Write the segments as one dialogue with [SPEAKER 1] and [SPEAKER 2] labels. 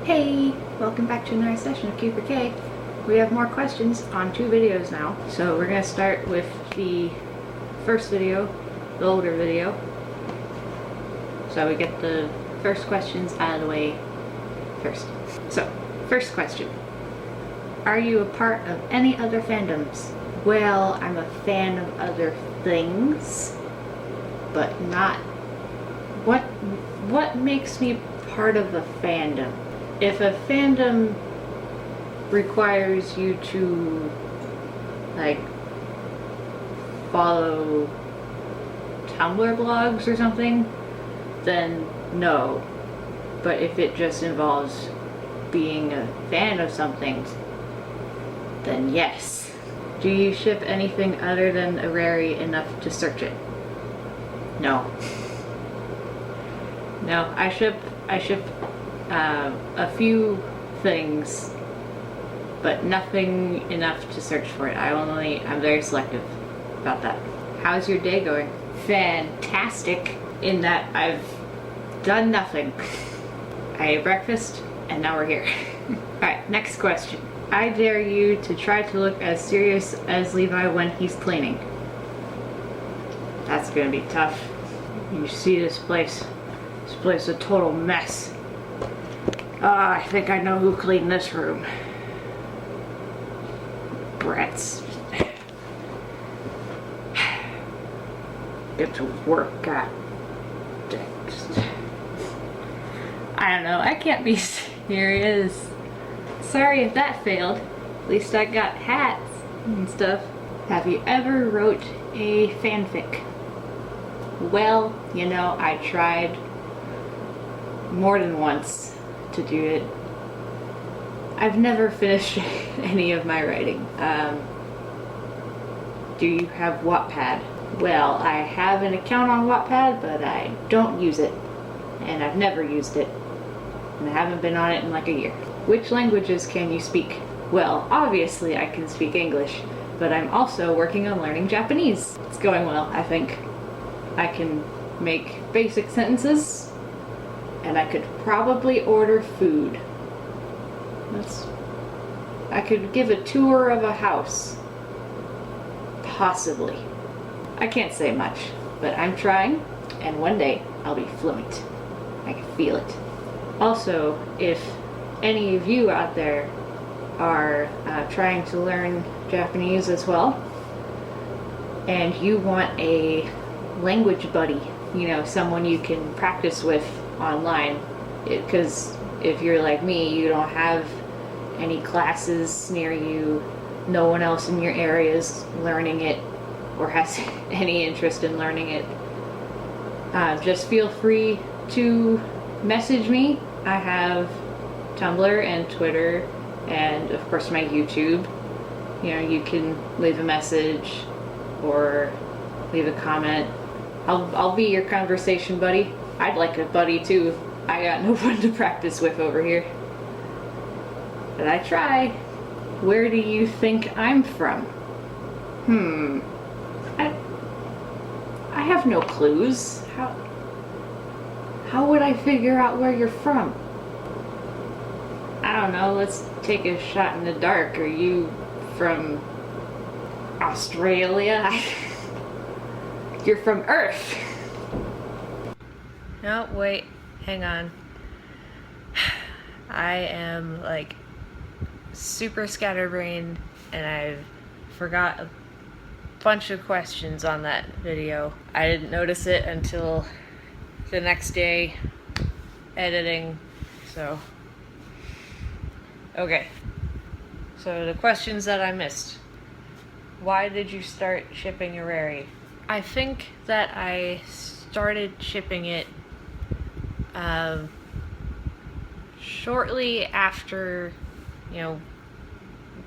[SPEAKER 1] Hey! Welcome back to another session of Q4K. We have more questions on 2 videos now. So we're going to start with the first video, the older video. So we get the first questions out of the way first. So, first question. Are you a part of any other fandoms? Well, I'm a fan of other things, but not... What makes me part of a fandom? If a fandom requires you to, like, follow Tumblr blogs or something, then no. But if it just involves being a fan of something, then yes. Do you ship anything other than Hooray enough to search it? No. No, I ship a few things, but nothing enough to search for it. I'm very selective about that. How's your day going? Fantastic, in that I've done nothing. I ate breakfast, and now we're here. Alright, next question. I dare you to try to look as serious as Levi when he's cleaning. That's gonna be tough. You see this place. This place is a total mess. I think I know who cleaned this room. Brats. Get to work, god. I don't know, I can't be serious. Sorry if that failed. At least I got hats and stuff. Have you ever wrote a fanfic? Well, you know, I tried more than once to do it. I've never finished any of my writing. Do you have Wattpad? Well, I have an account on Wattpad, but I don't use it. And I've never used it. And I haven't been on it in like a year. Which languages can you speak? Well, obviously I can speak English, but I'm also working on learning Japanese. It's going well, I think. I can make basic sentences, and I could probably order food. I could give a tour of a house. Possibly. I can't say much, but I'm trying, and one day I'll be fluent. I can feel it. Also, if any of you out there are trying to learn Japanese as well, and you want a language buddy, you know, someone you can practice with online, because if you're like me, you don't have any classes near you, no one else in your area is learning it or has any interest in learning it, just feel free to message me. I have Tumblr and Twitter and of course my YouTube. You know, you can leave a message or leave a comment. I'll be your conversation buddy. I'd like a buddy too. I got no one to practice with over here. But I try. Where do you think I'm from? I have no clues. How would I figure out where you're from? I don't know, let's take a shot in the dark. Are you from Australia? You're from Earth. No, wait, hang on. I am like super scatterbrained and I've forgot a bunch of questions on that video. I didn't notice it until the next day editing, so. Okay, so the questions that I missed. Why did you start shipping Hooray? I think that I started shipping it shortly after, you know,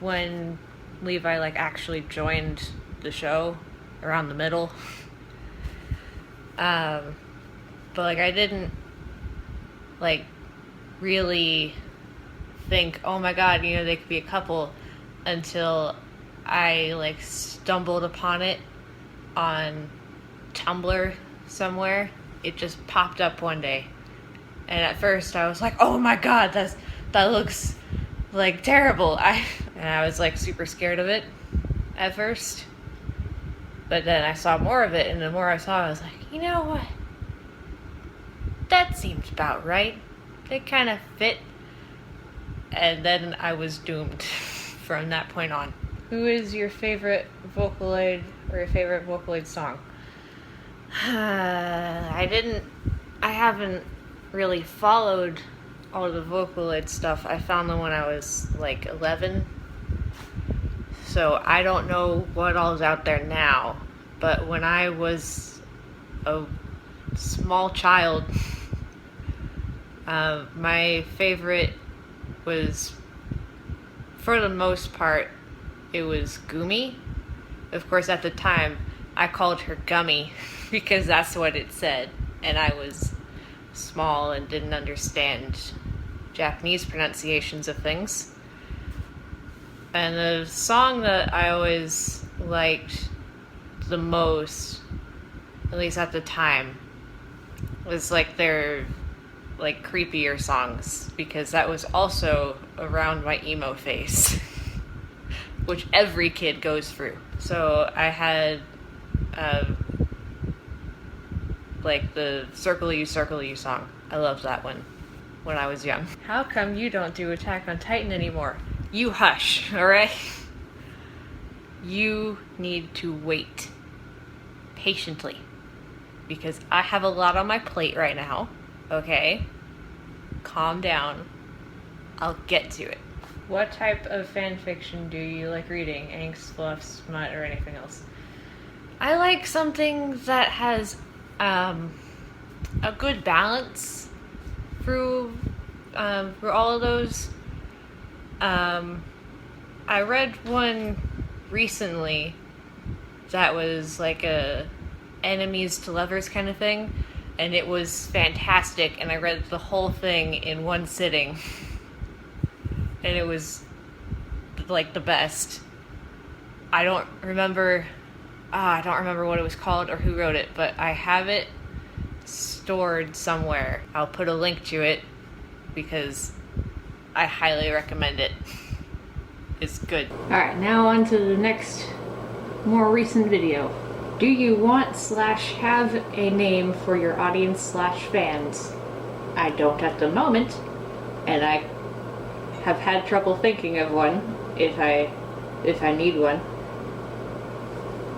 [SPEAKER 1] when Levi like actually joined the show, around the middle. But like I didn't like really think, oh my god, you know, they could be a couple, until I like stumbled upon it on Tumblr somewhere. It just popped up one day, and at first I was like, oh my god,
[SPEAKER 2] that looks like terrible. And I was like super scared of it at first. But then I saw more of it, and the more I saw, I was like, you know what? That seems about right. They kind of fit. And then I was doomed from that point on. Who is your favorite Vocaloid or your favorite Vocaloid song? I haven't really followed all of the Vocaloid stuff. I found them when I was like 11. So I don't know what all is out there now. But when I was a small child, my favorite was, for the most part, it was Gumi. Of course, at the time, I called her Gummy because that's what it said. And I was small and didn't understand Japanese pronunciations of things. And the song that I always liked the most, at least at the time, was like their like creepier songs, because that was also around my emo phase, which every kid goes through. So I had like the Circle You song. I loved that one when I was young. How come you don't do Attack on Titan anymore? You hush, alright? You need to wait patiently, because I have a lot on my plate right now, okay? Calm down. I'll get to it. What type of fan fiction do you like reading? Angst, fluff, smut, or anything else? I like something that has a good balance through all of those. I read one recently that was like a enemies to lovers kind of thing, and it was fantastic, and I read the whole thing in one sitting, and it was like the best. I don't remember what it was called or who wrote it, but I have it stored somewhere. I'll put a link to it because I highly recommend it. It's good. Alright, now on to the next, more recent video. Do you want / have a name for your audience / fans? I don't at the moment, and I have had trouble thinking of one if I need one.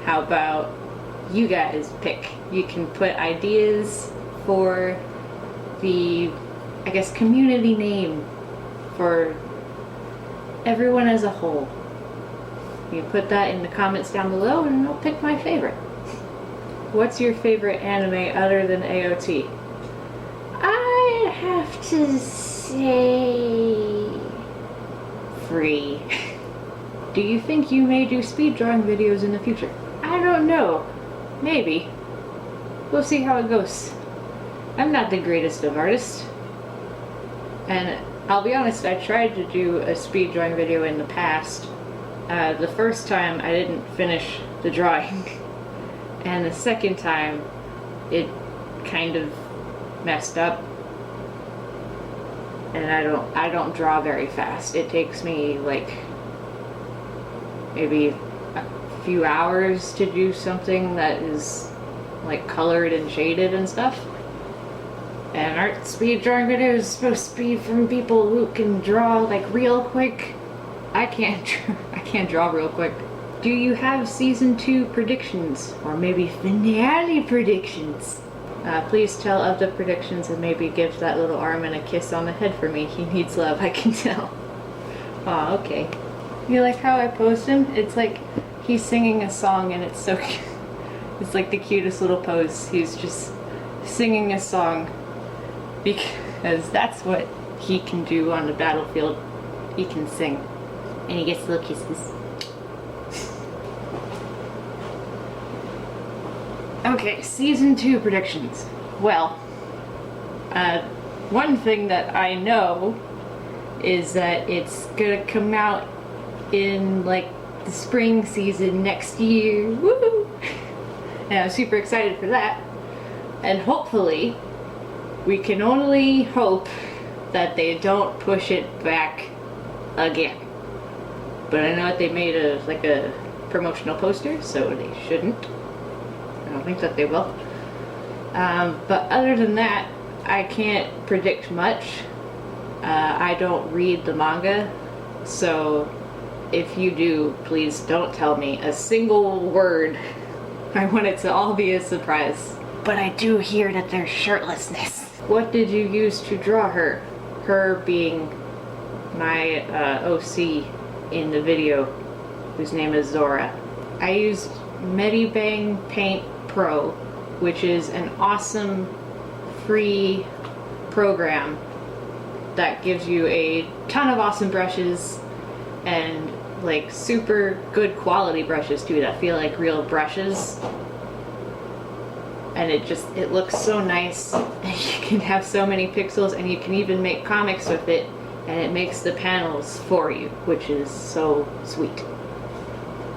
[SPEAKER 2] How about you guys pick? You can put ideas for the, I guess, community name for everyone as a whole. You can put that in the comments down below and I'll pick my favorite. What's your favorite anime other than AOT? I have to say Free. Do you think you may do speed drawing videos in the future? I don't know. Maybe. We'll see how it goes. I'm not the greatest of artists. And I'll be honest, I tried to do a speed drawing video in the past. The first time I didn't finish the drawing. And the second time it kind of messed up. And I don't draw very fast. It takes me like maybe a few hours to do something that is like colored and shaded and stuff. And art speed drawing videos is supposed to be from people who can draw like real quick. I can't draw real quick. Do you have season 2 predictions or maybe finale predictions? Please tell of the predictions and maybe give that little Armin a kiss on the head for me. He needs love, I can tell. Aw, okay. You like how I posed him? It's like he's singing a song and it's so cute. It's like the cutest little pose. He's just singing a song because that's what he can do on the battlefield. He can sing. And he gets little kisses. Okay, season 2 predictions. Well, one thing that I know is that it's gonna come out in like the spring season next year. Woo! And I'm super excited for that. And hopefully, we can only hope
[SPEAKER 1] that they don't push it back again. But I know that they made a promotional poster, so they shouldn't. I don't think that they will. But other than that, I can't predict much. I don't read the manga, so if you do, please don't tell me a single word. I want it to all be a surprise. But I do hear that there's shirtlessness. What did you use to draw her? Her being my OC in the video, whose name is Zora. I used Medibang Paint Pro, which is an awesome free program that gives you a ton of awesome brushes and like super good quality brushes too that feel like real brushes. And it looks so nice, and you can have so many pixels, and you can even make comics with it, and it makes the panels for you, which is so sweet.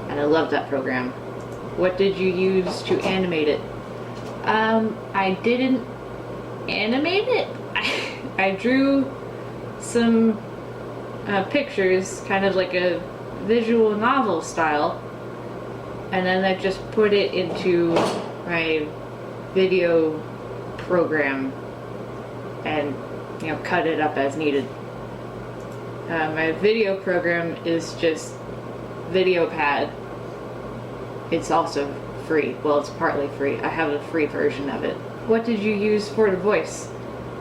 [SPEAKER 1] And I love that program. What did you use to animate it? I didn't animate it. I drew some pictures, kind of like a visual novel style, and then I just put it into my video program and cut it up as needed. My video program is just VideoPad. It's also free. Well, it's partly free. I have a free version of it. What did you use for the voice?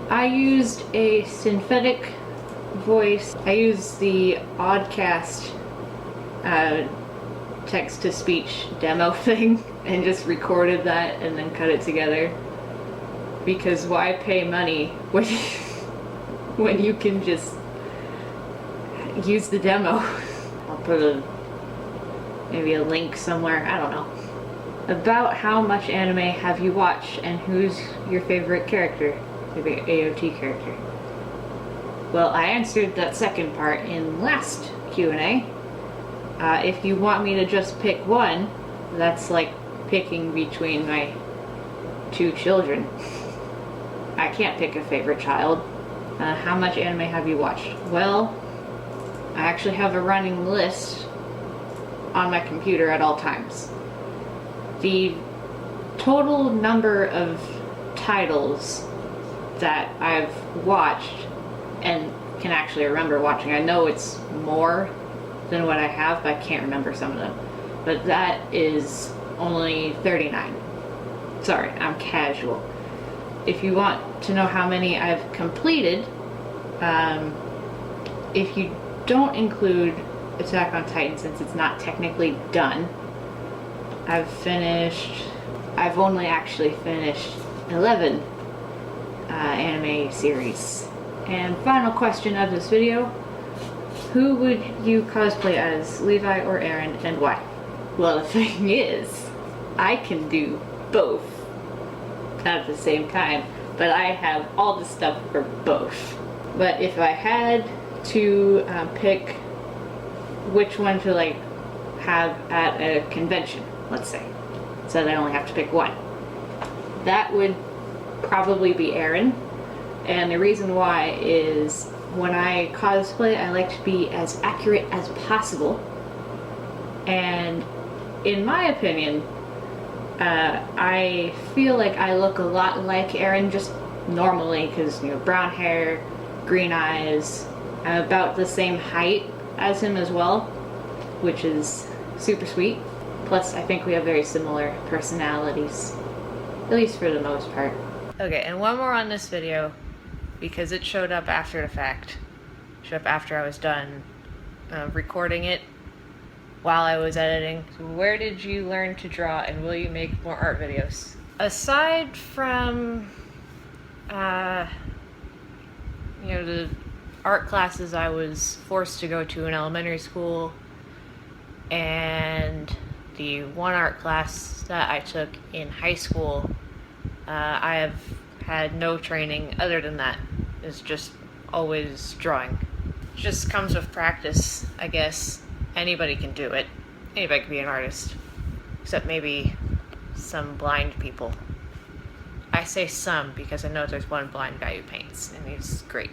[SPEAKER 1] I used a synthetic voice. I used the Oddcast text-to-speech demo thing and just recorded that and then cut it together. Because why pay money when you can just use the demo? I'll put maybe a link somewhere, I don't know. About how much anime have you watched, and who's your favorite character? Favorite AOT character? Well, I answered that second part in last Q&A. If you want me to just pick one, that's like picking between my two children. I can't pick a favorite child. How much anime have you watched? Well, I actually have a running list on my computer at all times. The total number of titles that I've watched and can actually remember watching, I know it's more than what I have, but I can't remember some of them. But that is only 39. Sorry, I'm casual. If you want to know how many I've completed, if you don't include Attack on Titan, since it's not technically done, I've only actually finished 11 anime series. And final question of this video, who would you cosplay as, Levi or Aaron, and why? Well, the thing is, I can do both at the same time, but I have all the stuff for both. But if I had to pick which one to like have at a convention, let's say, so that I only have to pick one, that would probably be Aaron. And the reason why is when I cosplay, I like to be as accurate as possible. And in my opinion, I feel like I look a lot like Aaron just normally, because brown hair, green eyes. I'm about the same height as him as well, which is super sweet. Plus, I think we have very similar personalities, at least for the most part.
[SPEAKER 2] Okay, and one more on this video, because it showed up after the fact. Showed up after I was done recording it while I was editing. So where did you learn to draw, and will you make more art videos? Aside from, the art classes I was forced to go to in elementary school, and the one art class that I took in high school, I have had no training other than that. It's just always drawing. It just comes with practice, I guess. Anybody can do it. Anybody can be an artist. Except maybe some blind people. I say some because I know there's one blind guy who paints, and he's great.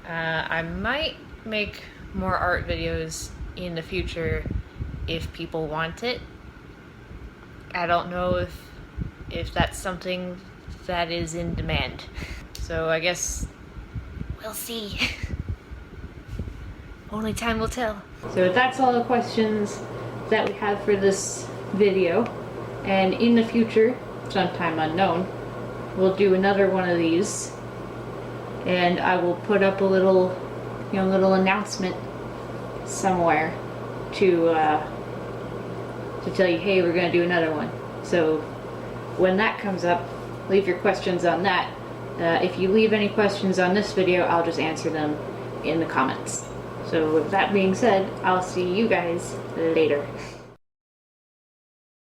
[SPEAKER 2] I might make more art videos in the future if people want it. I don't know if that's something that is in demand. So I guess we'll see. Only time will tell.
[SPEAKER 1] So that's all the questions that we have for this video. And in the future, sometime unknown, we'll do another one of these. And I will put up a little announcement somewhere to tell you, hey, we're gonna do another one. So when that comes up, leave your questions on that. If you leave any questions on this video, I'll just answer them in the comments. So with that being said, I'll see you guys later.